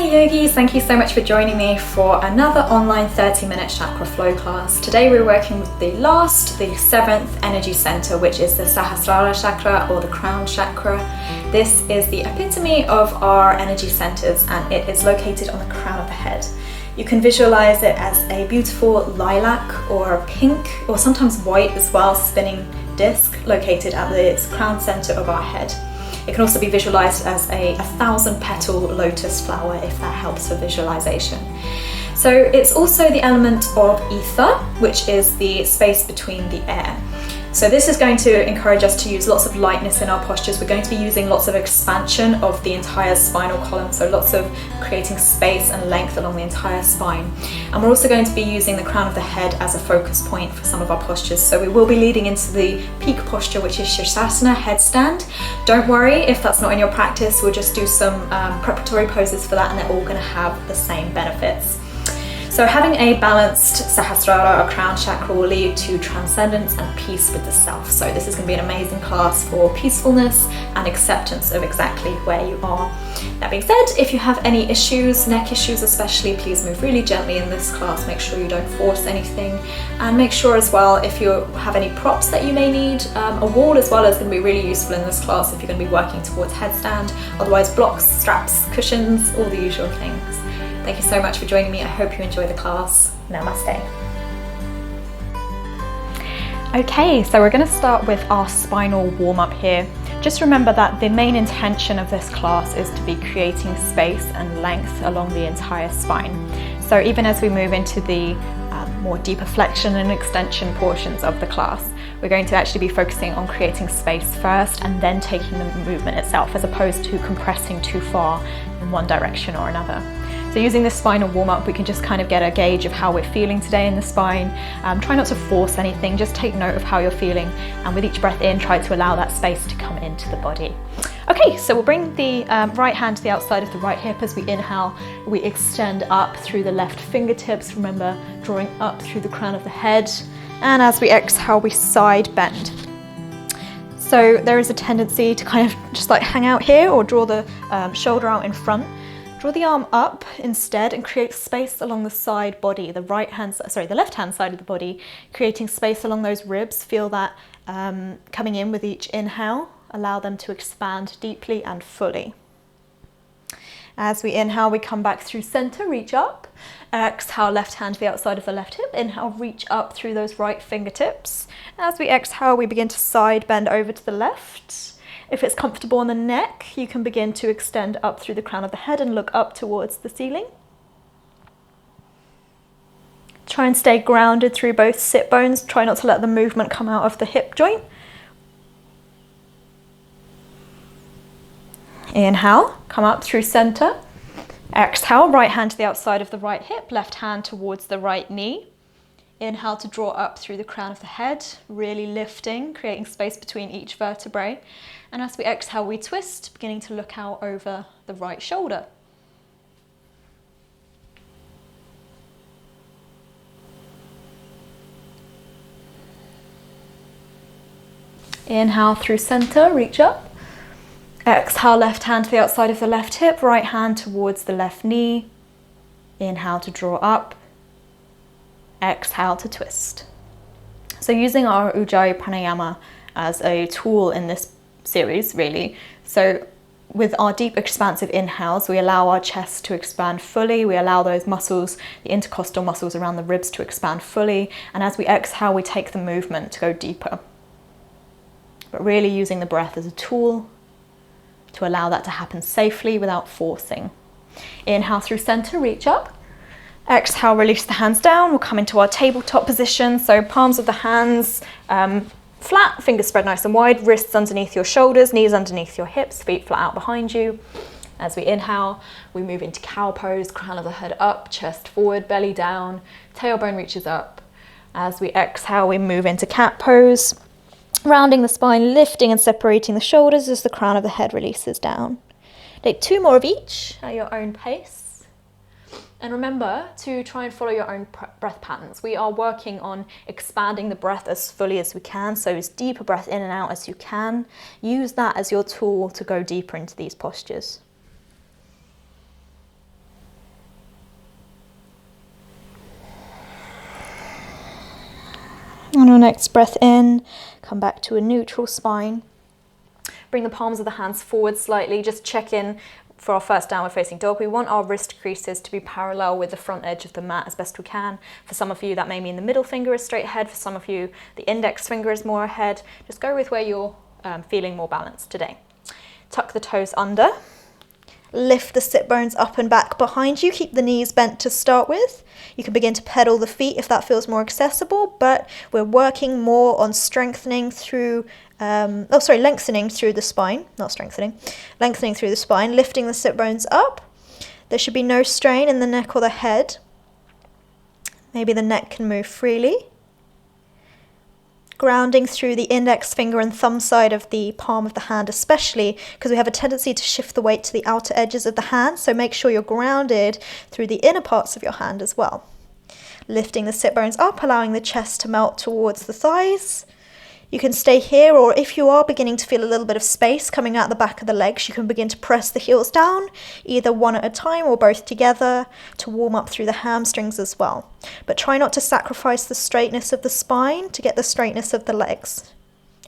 Hi yogis, thank you so much for joining me for another online 30-minute chakra flow class. Today we're working with the 7th energy center, which is the Sahasrara Chakra or the crown chakra. This is the epitome of our energy centers and it is located on the crown of the head. You can visualize it as a beautiful lilac or a pink or sometimes white as well spinning disc located at the crown center of our head. It can also be visualized as a 1,000-petal lotus flower if that helps for visualization. So it's also the element of ether, which is the space between the air. So this is going to encourage us to use lots of lightness in our postures. We're going to be using lots of expansion of the entire spinal column, so lots of creating space and length along the entire spine. And we're also going to be using the crown of the head as a focus point for some of our postures. So we will be leading into the peak posture, which is Sahasrara headstand. Don't worry if that's not in your practice, we'll just do some preparatory poses for that and they're all going to have the same benefits. So having a balanced Sahasrara or crown chakra will lead to transcendence and peace with the self. So this is going to be an amazing class for peacefulness and acceptance of exactly where you are. That being said, if you have any issues, neck issues especially, please move really gently in this class. Make sure you don't force anything, and make sure as well if you have any props that you may need. A wall as well is going to be really useful in this class if you're going to be working towards headstand. Otherwise blocks, straps, cushions, all the usual things. Thank you so much for joining me. I hope you enjoy the class. Namaste. Okay, so we're going to start with our spinal warm-up here. Just remember that the main intention of this class is to be creating space and length along the entire spine. So even as we move into the more deeper flexion and extension portions of the class, we're going to actually be focusing on creating space first and then taking the movement itself, as opposed to compressing too far in one direction or another. So using this spinal warm-up, we can just kind of get a gauge of how we're feeling today in the spine. Try not to force anything, just take note of how you're feeling. And with each breath in, try to allow that space to come into the body. Okay, so we'll bring the right hand to the outside of the right hip. As we inhale, we extend up through the left fingertips. Remember, drawing up through the crown of the head. And as we exhale, we side bend. So there is a tendency to kind of just like hang out here or draw the shoulder out in front. Draw the arm up instead and create space along the side body, the left-hand side of the body, creating space along those ribs. Feel that coming in with each inhale. Allow them to expand deeply and fully. As we inhale, we come back through center, reach up. Exhale, left hand to the outside of the left hip. Inhale, reach up through those right fingertips. As we exhale, we begin to side bend over to the left. If it's comfortable on the neck, you can begin to extend up through the crown of the head and look up towards the ceiling. Try and stay grounded through both sit bones. Try not to let the movement come out of the hip joint. Inhale, come up through center. Exhale, right hand to the outside of the right hip, left hand towards the right knee. Inhale to draw up through the crown of the head, really lifting, creating space between each vertebrae. And as we exhale, we twist, beginning to look out over the right shoulder. Inhale through center, reach up. Exhale, left hand to the outside of the left hip, right hand towards the left knee. Inhale to draw up. Exhale to twist. So using our Ujjayi pranayama as a tool in this series, really. So with our deep expansive inhales, we allow our chest to expand fully. We allow those muscles, the intercostal muscles around the ribs, to expand fully. And as we exhale, we take the movement to go deeper. But really using the breath as a tool to allow that to happen safely without forcing. Inhale through center, reach up. Exhale, release the hands down. We'll come into our tabletop position. So palms of the hands flat, fingers spread nice and wide, wrists underneath your shoulders, knees underneath your hips, feet flat out behind you. As we inhale, we move into cow pose, crown of the head up, chest forward, belly down, tailbone reaches up. As we exhale, we move into cat pose, rounding the spine, lifting and separating the shoulders as the crown of the head releases down. Take 2 more of each at your own pace. And remember to try and follow your own breath patterns. We are working on expanding the breath as fully as we can, so as deep a breath in and out as you can. Use that as your tool to go deeper into these postures. next breath in, come back to a neutral spine. Bring the palms of the hands forward slightly, just check in for our first downward facing dog. We want our wrist creases to be parallel with the front edge of the mat as best we can. For some of you that may mean the middle finger is straight ahead, for some of you the index finger is more ahead. Just go with where you're feeling more balanced today. Tuck the toes under. Lift the sit bones up and back behind you. Keep the knees bent to start with. You can begin to pedal the feet if that feels more accessible, but we're working more on strengthening through, lengthening through the spine, not strengthening, lengthening through the spine, lifting the sit bones up. There should be no strain in the neck or the head. Maybe the neck can move freely. Grounding through the index finger and thumb side of the palm of the hand, especially because we have a tendency to shift the weight to the outer edges of the hand, so make sure you're grounded through the inner parts of your hand as well. Lifting the sit bones up, allowing the chest to melt towards the thighs. You can stay here, or if you are beginning to feel a little bit of space coming out the back of the legs, you can begin to press the heels down, either one at a time or both together, to warm up through the hamstrings as well. But try not to sacrifice the straightness of the spine to get the straightness of the legs.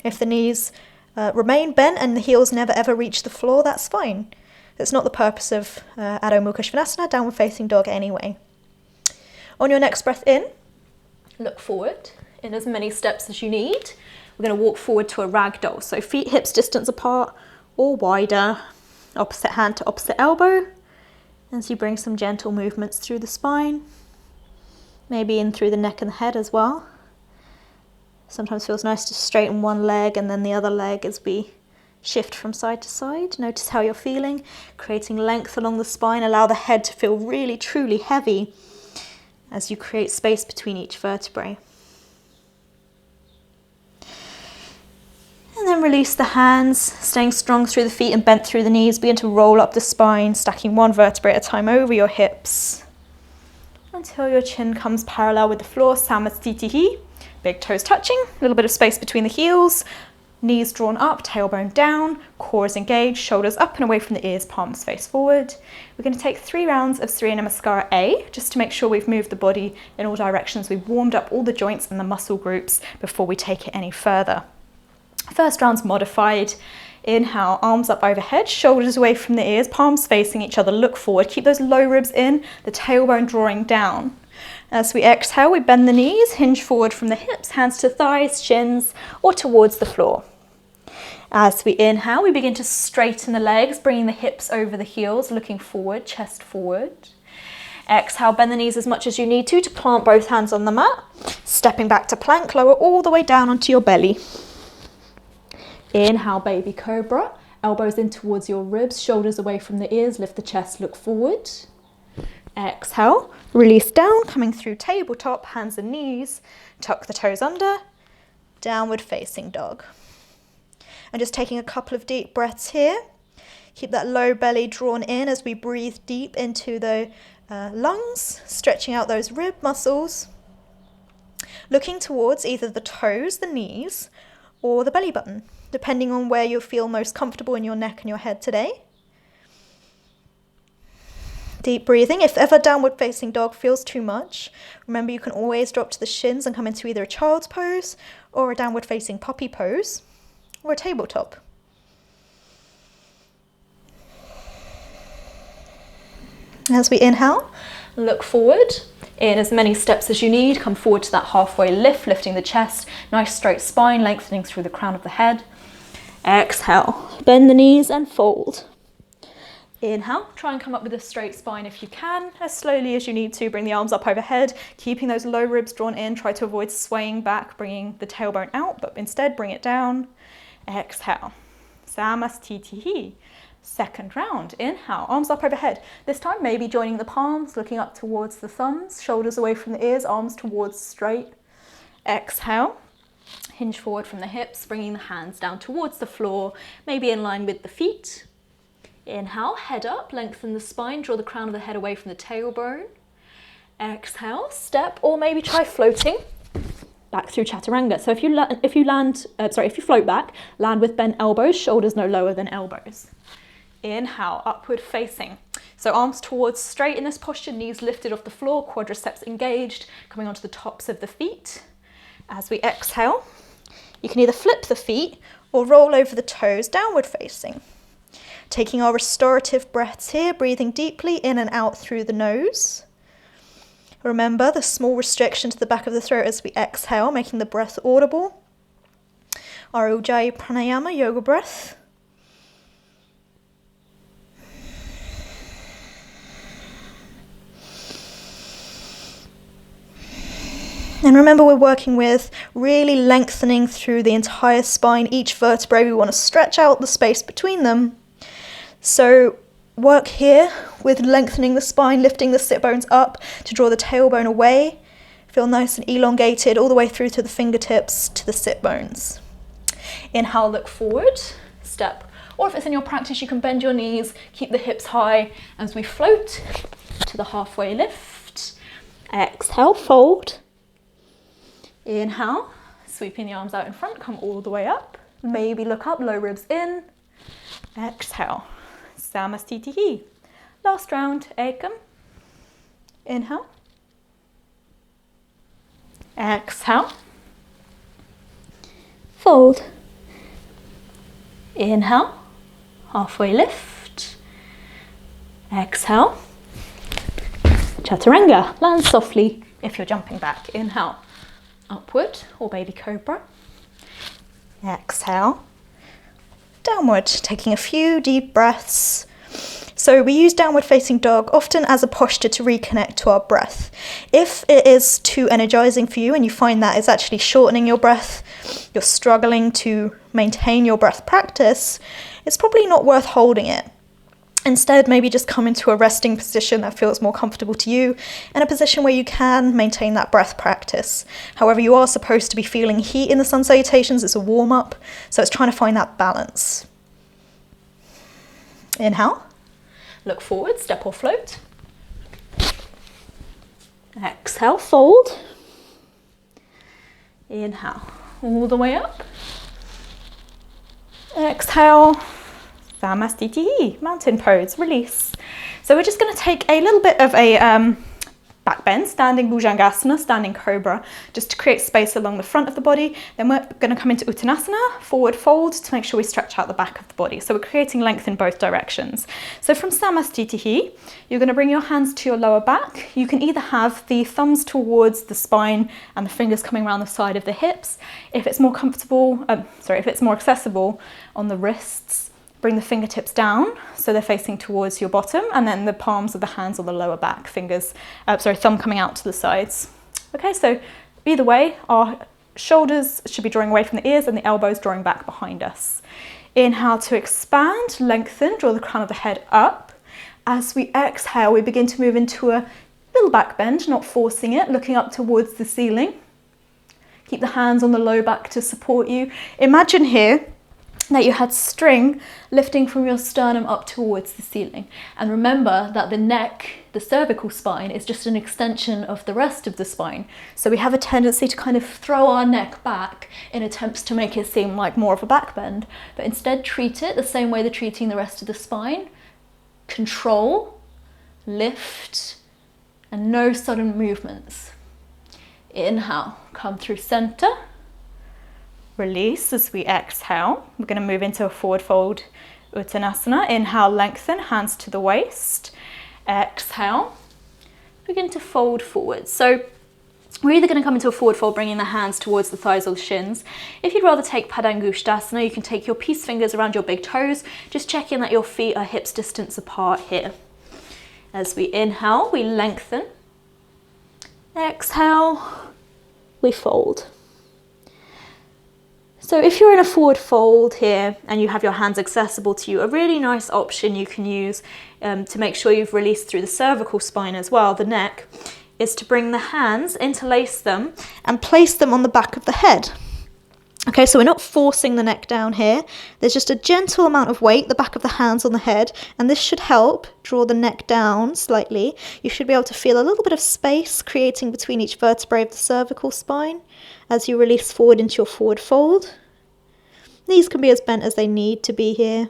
If the knees remain bent and the heels never ever reach the floor, that's fine. That's not the purpose of Adho Mukha Svanasana, downward facing dog anyway. On your next breath in, look forward in as many steps as you need. We're going to walk forward to a ragdoll. So feet hips distance apart or wider, opposite hand to opposite elbow. As you bring some gentle movements through the spine, maybe in through the neck and the head as well. Sometimes feels nice to straighten one leg and then the other leg as we shift from side to side. Notice how you're feeling, creating length along the spine. Allow the head to feel really, truly heavy as you create space between each vertebrae. And then release the hands, staying strong through the feet and bent through the knees. Begin to roll up the spine, stacking one vertebrae at a time over your hips until your chin comes parallel with the floor, Samastitihi. Big toes touching, a little bit of space between the heels, knees drawn up, tailbone down, core is engaged, shoulders up and away from the ears, palms face forward. We're going to take 3 rounds of Surya Namaskara A, just to make sure we've moved the body in all directions. We've warmed up all the joints and the muscle groups before we take it any further. First round's modified. Inhale, arms up overhead, shoulders away from the ears, palms facing each other, look forward. Keep those low ribs in, the tailbone drawing down. As we exhale, we bend the knees, hinge forward from the hips, hands to thighs, shins, or towards the floor. As we inhale, we begin to straighten the legs, bringing the hips over the heels, looking forward, chest forward. Exhale, bend the knees as much as you need to plant both hands on the mat. Stepping back to plank, lower all the way down onto your belly. Inhale, baby cobra, elbows in towards your ribs, shoulders away from the ears, lift the chest, look forward. Exhale, release down, coming through tabletop, hands and knees, tuck the toes under, downward facing dog. And just taking a couple of deep breaths here. Keep that low belly drawn in as we breathe deep into the lungs, stretching out those rib muscles. Looking towards either the toes, the knees, or the belly button, depending on where you feel most comfortable in your neck and your head today. Deep breathing. If ever downward facing dog feels too much, remember you can always drop to the shins and come into either a child's pose or a downward facing puppy pose or a tabletop. As we inhale, look forward. In as many steps as you need, come forward to that halfway lift, lifting the chest, nice straight spine, lengthening through the crown of the head. Exhale, bend the knees and fold. Inhale, try and come up with a straight spine if you can, as slowly as you need to. Bring the arms up overhead, keeping those low ribs drawn in. Try to avoid swaying back, bringing the tailbone out, but instead bring it down. Exhale, Samastitihi. Second round, inhale, arms up overhead. This time maybe joining the palms, looking up towards the thumbs, shoulders away from the ears, arms towards straight. Exhale, hinge forward from the hips, bringing the hands down towards the floor, maybe in line with the feet. Inhale, head up, lengthen the spine, draw the crown of the head away from the tailbone. Exhale, step, or maybe try floating back through chaturanga. So if you float back, land with bent elbows, shoulders no lower than elbows. Inhale, upward facing. So arms towards straight in this posture, knees lifted off the floor, quadriceps engaged, coming onto the tops of the feet. As we exhale, you can either flip the feet or roll over the toes downward facing. Taking our restorative breaths here, breathing deeply in and out through the nose. Remember the small restriction to the back of the throat as we exhale, making the breath audible. Our Ujjayi Pranayama yoga breath. And remember, we're working with really lengthening through the entire spine, each vertebrae. We want to stretch out the space between them. So work here with lengthening the spine, lifting the sit bones up to draw the tailbone away. Feel nice and elongated all the way through to the fingertips to the sit bones. Inhale, look forward, step. Or if it's in your practice, you can bend your knees, keep the hips high as we float to the halfway lift. Exhale, fold. Inhale, sweeping the arms out in front, come all the way up. Maybe look up, low ribs in. Exhale, Samastitihi. Last round, Ekam. Inhale. Exhale. Fold. Inhale, halfway lift. Exhale. Chaturanga, land softly if you're jumping back. Inhale. Upward or baby cobra. Exhale, downward, taking a few deep breaths. So we use downward facing dog often as a posture to reconnect to our breath. If it is too energizing for you and you find that it's actually shortening your breath, you're struggling to maintain your breath practice, it's probably not worth holding it. Instead, maybe just come into a resting position that feels more comfortable to you, and a position where you can maintain that breath practice. However, you are supposed to be feeling heat in the sun salutations. It's a warm-up, so it's trying to find that balance. Inhale, look forward, step or float. Exhale, fold. Inhale, all the way up. Exhale. Samastitihi, mountain pose, release. So we're just going to take a little bit of a back bend, standing Bhujangasana, standing cobra, just to create space along the front of the body. Then we're going to come into Uttanasana, forward fold, to make sure we stretch out the back of the body. So we're creating length in both directions. So from Samastitihi, you're going to bring your hands to your lower back. You can either have the thumbs towards the spine and the fingers coming around the side of the hips. If it's more comfortable, if it's more accessible, on the wrists, bring the fingertips down so they're facing towards your bottom, and then the palms of the hands on the lower back, thumb coming out to the sides. Okay, so either way, our shoulders should be drawing away from the ears and the elbows drawing back behind us. Inhale to expand, lengthen, draw the crown of the head up. As we exhale, we begin to move into a little back bend, not forcing it, looking up towards the ceiling. Keep the hands on the low back to support you. Imagine here that you had string lifting from your sternum up towards the ceiling. And remember that the neck, the cervical spine, is just an extension of the rest of the spine. So we have a tendency to kind of throw our neck back in attempts to make it seem like more of a back bend, but instead treat it the same way they're treating the rest of the spine. Control, lift, and no sudden movements. Inhale, come through center. Release as we exhale. We're going to move into a forward fold Uttanasana. Inhale, lengthen, hands to the waist. Exhale, begin to fold forward. So we're either going to come into a forward fold, bringing the hands towards the thighs or the shins. If you'd rather take Padangusthasana, you can take your peace fingers around your big toes, just checking that your feet are hips distance apart here. As we inhale, we lengthen. Exhale, we fold. So if you're in a forward fold here and you have your hands accessible to you, a really nice option you can use to make sure you've released through the cervical spine as well, the neck, is to bring the hands, interlace them, and place them on the back of the head. Okay, so we're not forcing the neck down here. There's just a gentle amount of weight, the back of the hands on the head, and this should help draw the neck down slightly. You should be able to feel a little bit of space creating between each vertebrae of the cervical spine as you release forward into your forward fold. Knees can be as bent as they need to be here.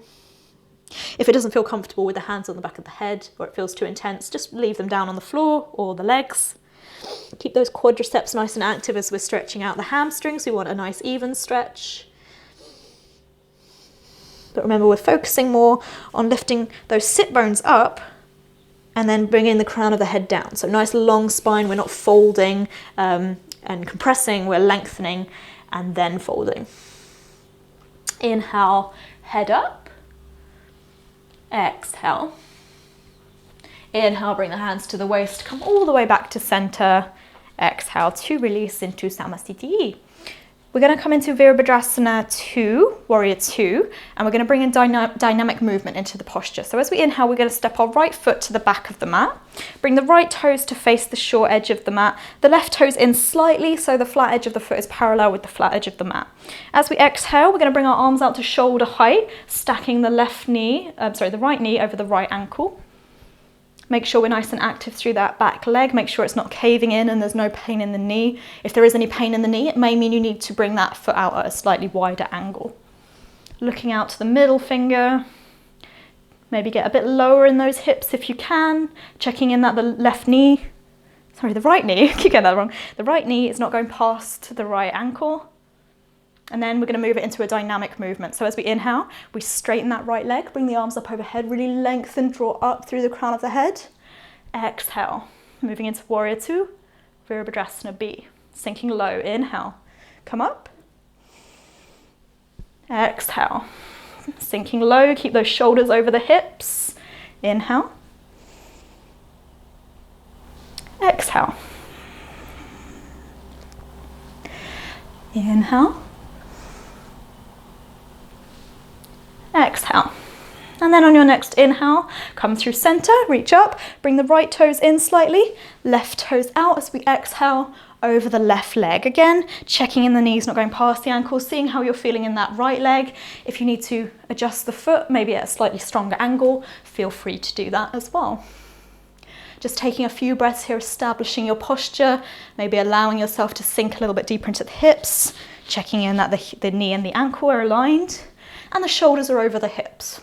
If it doesn't feel comfortable with the hands on the back of the head, or it feels too intense, just leave them down on the floor or the legs. Keep those quadriceps nice and active as we're stretching out the hamstrings. We want a nice even stretch. But remember, we're focusing more on lifting those sit bones up and then bringing the crown of the head down. So nice long spine, we're not folding and compressing, we're lengthening and then folding. Inhale, head up. Exhale. Inhale, bring the hands to the waist, come all the way back to center. Exhale to release into Samasthiti. We're going to come into Virabhadrasana 2, Warrior 2, and we're going to bring in dynamic movement into the posture. So as we inhale, we're going to step our right foot to the back of the mat. Bring the right toes to face the short edge of the mat. The left toes in slightly, so the flat edge of the foot is parallel with the flat edge of the mat. As we exhale, we're going to bring our arms out to shoulder height, stacking the the right knee over the right ankle. Make sure we're nice and active through that back leg. Make sure it's not caving in and there's no pain in the knee. If there is any pain in the knee, it may mean you need to bring that foot out at a slightly wider angle. Looking out to the middle finger. Maybe get a bit lower in those hips if you can. Checking in that the right knee, I keep getting that wrong. The right knee is not going past the right ankle. And then we're going to move it into a dynamic movement. So as we inhale, we straighten that right leg, bring the arms up overhead, really lengthen, draw up through the crown of the head. Exhale, moving into Warrior 2, Virabhadrasana B. Sinking low, inhale, come up. Exhale, sinking low, keep those shoulders over the hips. Inhale. Exhale. Inhale. Exhale. And then on your next inhale, come through center, reach up, bring the right toes in slightly, left toes out as we exhale over the left leg. Again, checking in the knees, not going past the ankles, seeing how you're feeling in that right leg. If you need to adjust the foot, maybe at a slightly stronger angle, feel free to do that as well. Just taking a few breaths here, establishing your posture, maybe allowing yourself to sink a little bit deeper into the hips, checking in that the knee and the ankle are aligned, and the shoulders are over the hips.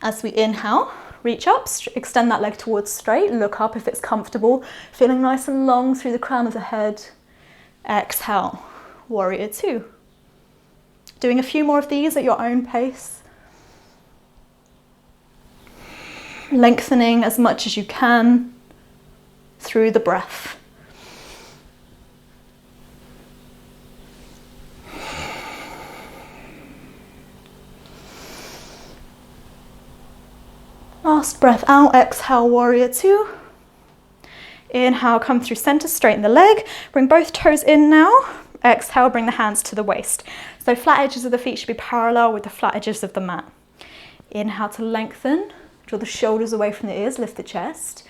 As we inhale, reach up, extend that leg towards straight, look up if it's comfortable, feeling nice and long through the crown of the head. Exhale, Warrior 2. Doing a few more of these at your own pace. Lengthening as much as you can through the breath. Last breath out, exhale, Warrior 2. Inhale, come through center, straighten the leg. Bring both toes in now. Exhale, bring the hands to the waist. So flat edges of the feet should be parallel with the flat edges of the mat. Inhale to lengthen, draw the shoulders away from the ears, lift the chest.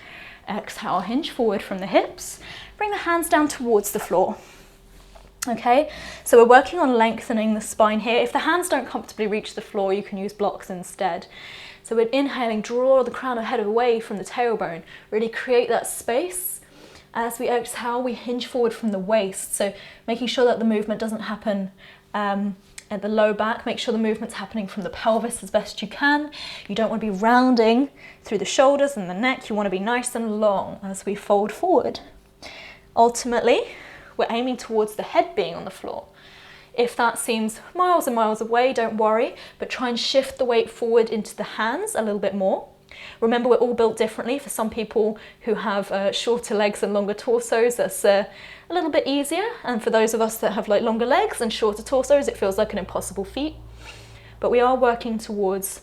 Exhale, hinge forward from the hips. Bring the hands down towards the floor. Okay, so we're working on lengthening the spine here. If the hands don't comfortably reach the floor, you can use blocks instead. So we're inhaling, draw the crown of the head away from the tailbone, really create that space. As we exhale, we hinge forward from the waist. So making sure that the movement doesn't happen at the low back, make sure the movement's happening from the pelvis as best you can. You don't want to be rounding through the shoulders and the neck. You want to be nice and long as we fold forward. Ultimately, we're aiming towards the head being on the floor. If that seems miles and miles away, don't worry, but try and shift the weight forward into the hands a little bit more. Remember, we're all built differently. For some people who have shorter legs and longer torsos, that's a little bit easier. And for those of us that have like longer legs and shorter torsos, it feels like an impossible feat. But we are working towards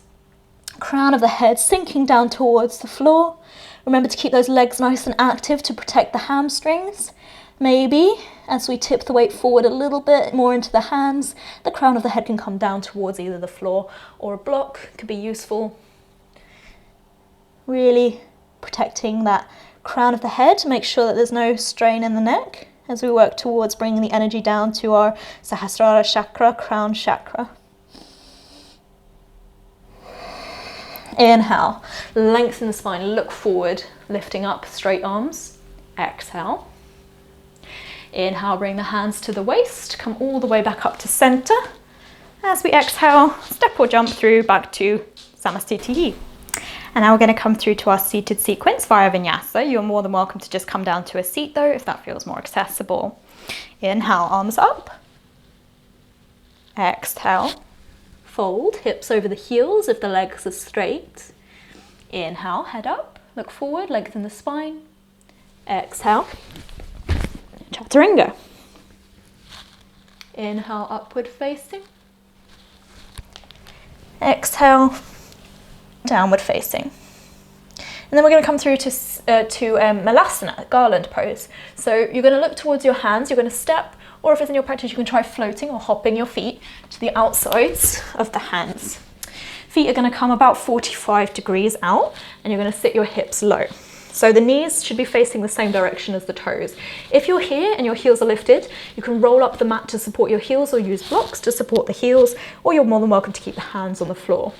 crown of the head, sinking down towards the floor. Remember to keep those legs nice and active to protect the hamstrings. Maybe as we tip the weight forward a little bit more into the hands, the crown of the head can come down towards either the floor or a block, could be useful. Really protecting that crown of the head to make sure that there's no strain in the neck as we work towards bringing the energy down to our Sahasrara Chakra, crown chakra. Inhale, lengthen the spine, look forward, lifting up, straight arms. Exhale. Inhale, bring the hands to the waist, come all the way back up to center. As we exhale, step or jump through back to Samasthiti. And now we're going to come through to our seated sequence via vinyasa. You're more than welcome to just come down to a seat though, if that feels more accessible. Inhale, arms up. Exhale, fold, hips over the heels if the legs are straight. Inhale, head up, look forward, lengthen the spine. Exhale, chaturanga. Inhale, upward facing. Exhale, downward facing. And then we're going to come through to malasana, garland pose. So you're going to look towards your hands, you're going to step, or if it's in your practice, you can try floating or hopping your feet to the outsides of the hands. Feet are going to come about 45 degrees out, and you're going to sit your hips low. So the knees should be facing the same direction as the toes. If you're here and your heels are lifted, you can roll up the mat to support your heels or use blocks to support the heels, or you're more than welcome to keep the hands on the floor.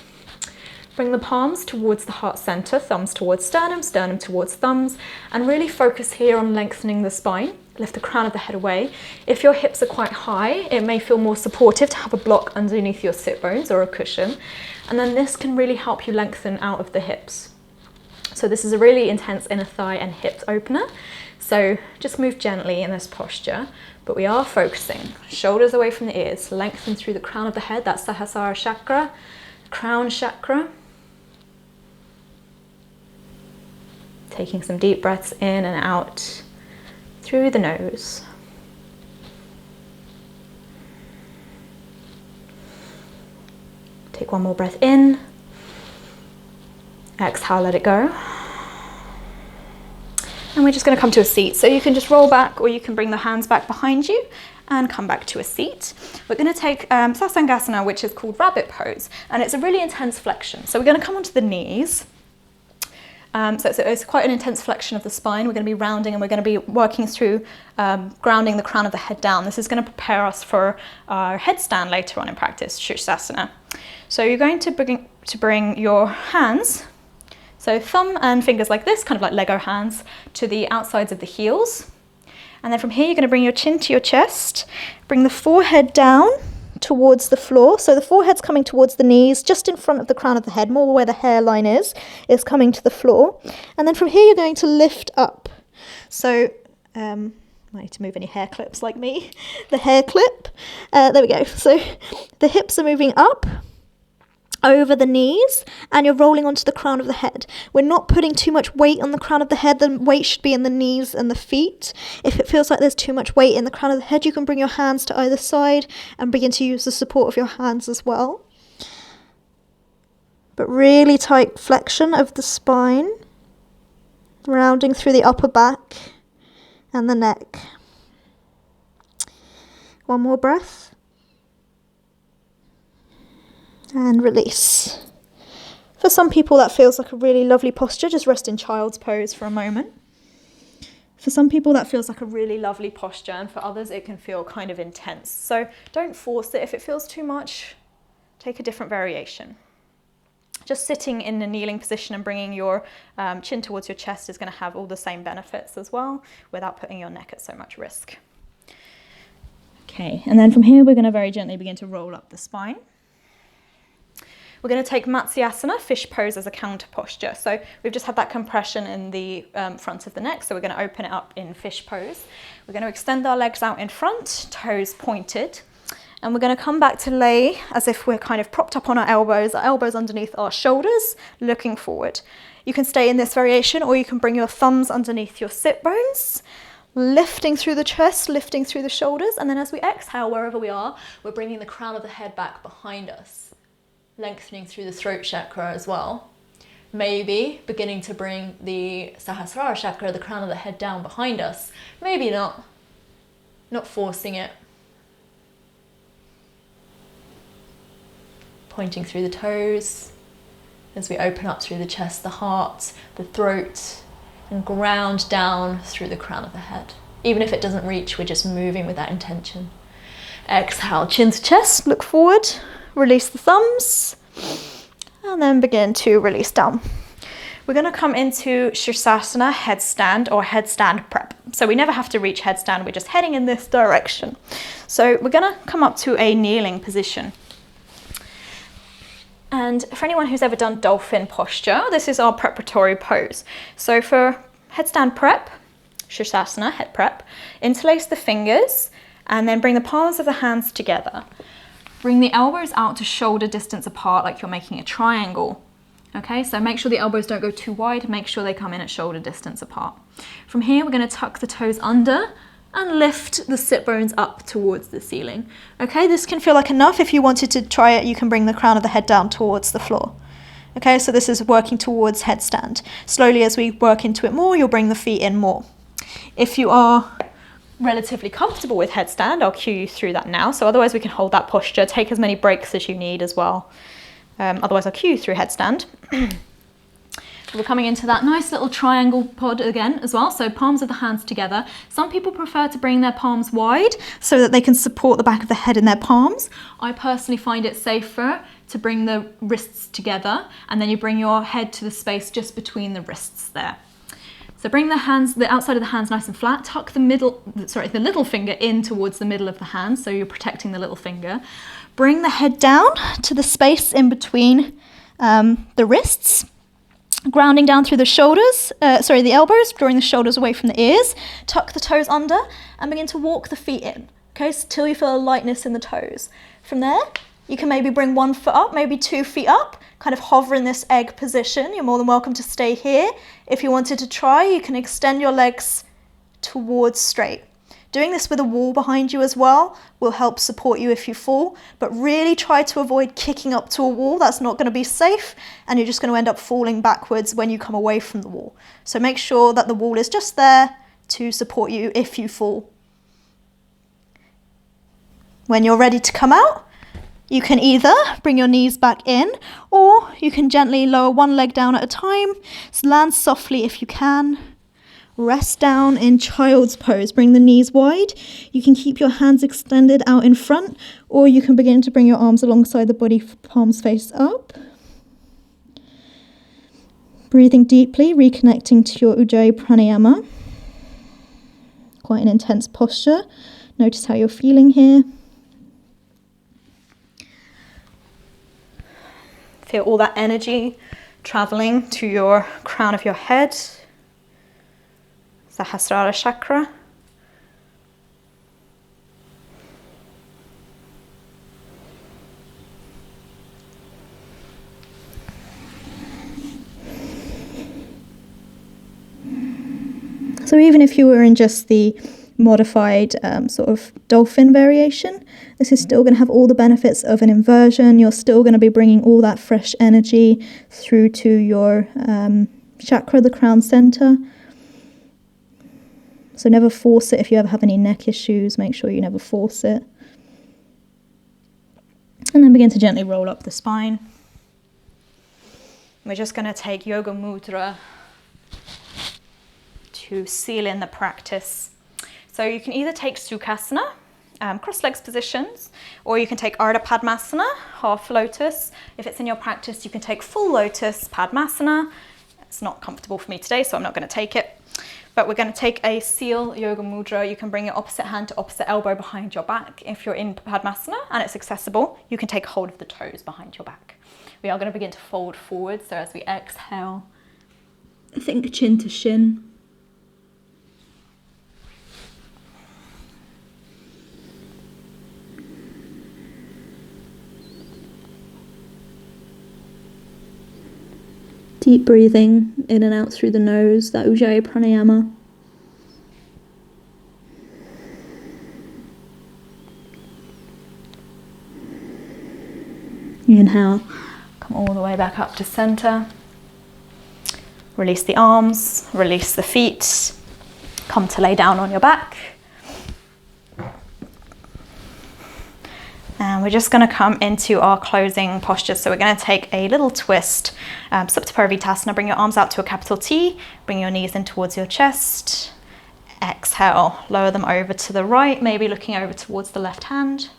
Bring the palms towards the heart center, thumbs towards sternum, sternum towards thumbs, and really focus here on lengthening the spine. Lift the crown of the head away. If your hips are quite high, it may feel more supportive to have a block underneath your sit bones or a cushion. And then this can really help you lengthen out of the hips. So this is a really intense inner thigh and hip opener. So just move gently in this posture, but we are focusing. Shoulders away from the ears, lengthen through the crown of the head, that's Sahasrara Chakra, crown chakra. Taking some deep breaths in and out through the nose. Take one more breath in. Exhale, let it go. And we're just going to come to a seat. So you can just roll back, or you can bring the hands back behind you and come back to a seat. We're going to take Sasangasana, which is called rabbit pose, and it's a really intense flexion. So we're going to come onto the knees. So it's quite an intense flexion of the spine. We're going to be rounding, and we're going to be working through grounding the crown of the head down. This is going to prepare us for our headstand later on in practice, Sahasrara. So you're going to bring your hands, so thumb and fingers like this, kind of like Lego hands, to the outsides of the heels. And then from here, you're going to bring your chin to your chest, bring the forehead down towards the floor. So the forehead's coming towards the knees, just in front of the crown of the head, more where the hairline is coming to the floor. And then from here, you're going to lift up. So, I need to move any hair clips like me. The hair clip, there we go. So the hips are moving up over the knees, and you're rolling onto the crown of the head. We're not putting too much weight on the crown of the head. The weight should be in the knees and the feet. If it feels like there's too much weight in the crown of the head, you can bring your hands to either side and begin to use the support of your hands as well. But really tight flexion of the spine, rounding through the upper back and the neck. One more breath. And release. For some people that feels like a really lovely posture, just rest in child's pose for a moment. For some people that feels like a really lovely posture, and for others it can feel kind of intense. So don't force it. If it feels too much, take a different variation. Just sitting in a kneeling position and bringing your chin towards your chest is going to have all the same benefits as well, without putting your neck at so much risk. Okay, and then from here we're going to very gently begin to roll up the spine. We're going to take Matsyasana, fish pose, as a counter posture. So we've just had that compression in the front of the neck, so we're going to open it up in fish pose. We're going to extend our legs out in front, toes pointed, and we're going to come back to lay as if we're kind of propped up on our elbows underneath our shoulders, looking forward. You can stay in this variation, or you can bring your thumbs underneath your sit bones, lifting through the chest, lifting through the shoulders, and then as we exhale, wherever we are, we're bringing the crown of the head back behind us, lengthening through the throat chakra as well. Maybe beginning to bring the Sahasrara Chakra, the crown of the head, down behind us. Maybe not forcing it. Pointing through the toes as we open up through the chest, the heart, the throat, and ground down through the crown of the head. Even if it doesn't reach, we're just moving with that intention. Exhale, chin to chest, look forward. Release the thumbs, and then begin to release down. We're going to come into Sahasrara headstand, or headstand prep. So we never have to reach headstand, we're just heading in this direction. So we're going to come up to a kneeling position. And for anyone who's ever done dolphin posture, this is our preparatory pose. So for headstand prep, Sahasrara, head prep, interlace the fingers and then bring the palms of the hands together. Bring the elbows out to shoulder distance apart like you're making a triangle. Okay, so make sure the elbows don't go too wide, make sure they come in at shoulder distance apart. From here, we're going to tuck the toes under and lift the sit bones up towards the ceiling. Okay, this can feel like enough. If you wanted to try it, you can bring the crown of the head down towards the floor. Okay, so this is working towards headstand. Slowly as we work into it more, you'll bring the feet in more. If you are relatively comfortable with headstand, I'll cue you through that now. So otherwise we can hold that posture, take as many breaks as you need as well. Otherwise I'll cue you through headstand. We're coming into that nice little triangle pod again as well. So palms of the hands together. Some people prefer to bring their palms wide so that they can support the back of the head in their palms. I personally find it safer to bring the wrists together and then you bring your head to the space just between the wrists there. So bring the hands, the outside of the hands nice and flat. Tuck the little finger in towards the middle of the hand, so you're protecting the little finger. Bring the head down to the space in between the wrists. Grounding down through the shoulders, the elbows, drawing the shoulders away from the ears. Tuck the toes under and begin to walk the feet in, okay, so till you feel a lightness in the toes. From there, you can maybe bring 1 foot up, maybe 2 feet up, kind of hover in this egg position. You're more than welcome to stay here. If you wanted to try, you can extend your legs towards straight. Doing this with a wall behind you as well will help support you if you fall, but really try to avoid kicking up to a wall. That's not going to be safe, and you're just going to end up falling backwards when you come away from the wall. So make sure that the wall is just there to support you if you fall. When you're ready to come out, you can either bring your knees back in, or you can gently lower one leg down at a time. So land softly if you can. Rest down in child's pose. Bring the knees wide. You can keep your hands extended out in front, or you can begin to bring your arms alongside the body, palms face up. Breathing deeply, reconnecting to your Ujjayi pranayama. Quite an intense posture. Notice how you're feeling here. Feel all that energy traveling to your crown of your head, Sahasrara Chakra. So even if you were in just the modified sort of dolphin variation, this is still going to have all the benefits of an inversion. You're still going to be bringing all that fresh energy through to your chakra, the crown center. So never force it. If you ever have any neck issues, make sure you never force it. And then begin to gently roll up the spine. We're just going to take yoga mudra to seal in the practice. So you can either take Sukhasana, cross legs positions, or you can take Ardha Padmasana, half lotus. If it's in your practice, you can take full lotus Padmasana. It's not comfortable for me today, so I'm not going to take it. But we're going to take a seal yoga mudra. You can bring your opposite hand to opposite elbow behind your back. If you're in Padmasana and it's accessible, you can take hold of the toes behind your back. We are going to begin to fold forward. So as we exhale, think chin to shin. Deep breathing in and out through the nose, that Ujjayi pranayama. Inhale, come all the way back up to center. Release the arms, release the feet. Come to lay down on your back. And we're just going to come into our closing posture. So we're going to take a little twist. Supta Parivitasana, bring your arms out to a capital T. Bring your knees in towards your chest. Exhale, lower them over to the right, maybe looking over towards the left hand.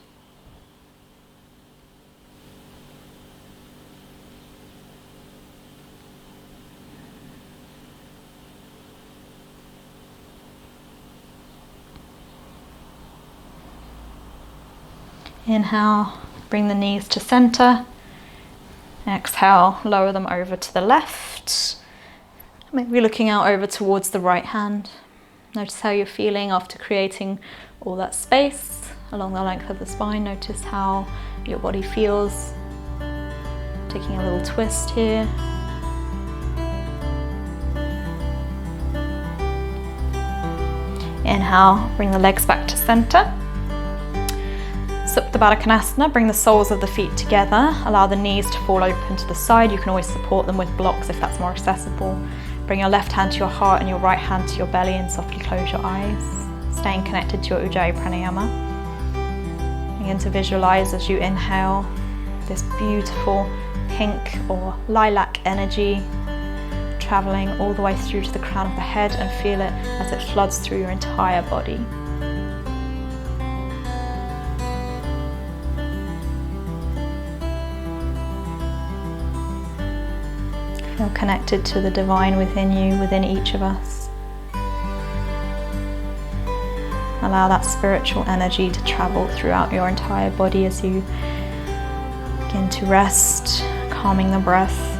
Inhale, bring the knees to center. Exhale, lower them over to the left. Maybe looking out over towards the right hand. Notice how you're feeling after creating all that space along the length of the spine. Notice how your body feels. Taking a little twist here. Inhale, bring the legs back to center. Supta Baddha Konasana, bring the soles of the feet together. Allow the knees to fall open to the side. You can always support them with blocks if that's more accessible. Bring your left hand to your heart and your right hand to your belly and softly close your eyes. Staying connected to your Ujjayi Pranayama. Begin to visualize as you inhale this beautiful pink or lilac energy traveling all the way through to the crown of the head, and feel it as it floods through your entire body. Feel connected to the divine within you, within each of us. Allow that spiritual energy to travel throughout your entire body as you begin to rest, calming the breath.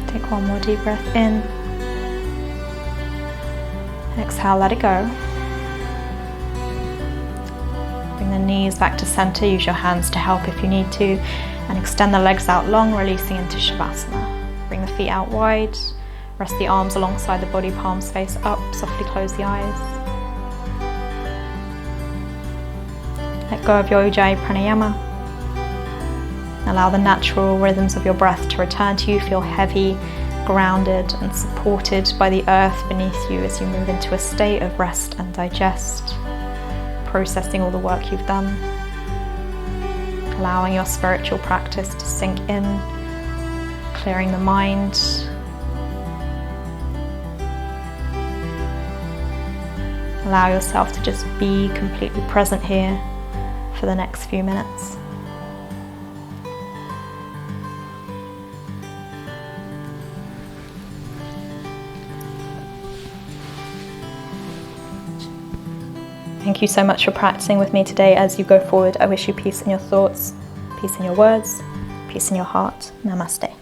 Take one more deep breath in. Exhale, let it go. Bring the knees back to center. Use your hands to help if you need to. And extend the legs out long, releasing into Shavasana. Bring the feet out wide. Rest the arms alongside the body, palms face up. Softly close the eyes. Let go of your Ujjayi Pranayama. Allow the natural rhythms of your breath to return to you. Feel heavy, grounded and supported by the earth beneath you as you move into a state of rest and digest, processing all the work you've done, allowing your spiritual practice to sink in, clearing the mind, allow yourself to just be completely present here for the next few minutes. Thank you so much for practicing with me today. As you go forward, I wish you peace in your thoughts, peace in your words, peace in your heart. Namaste.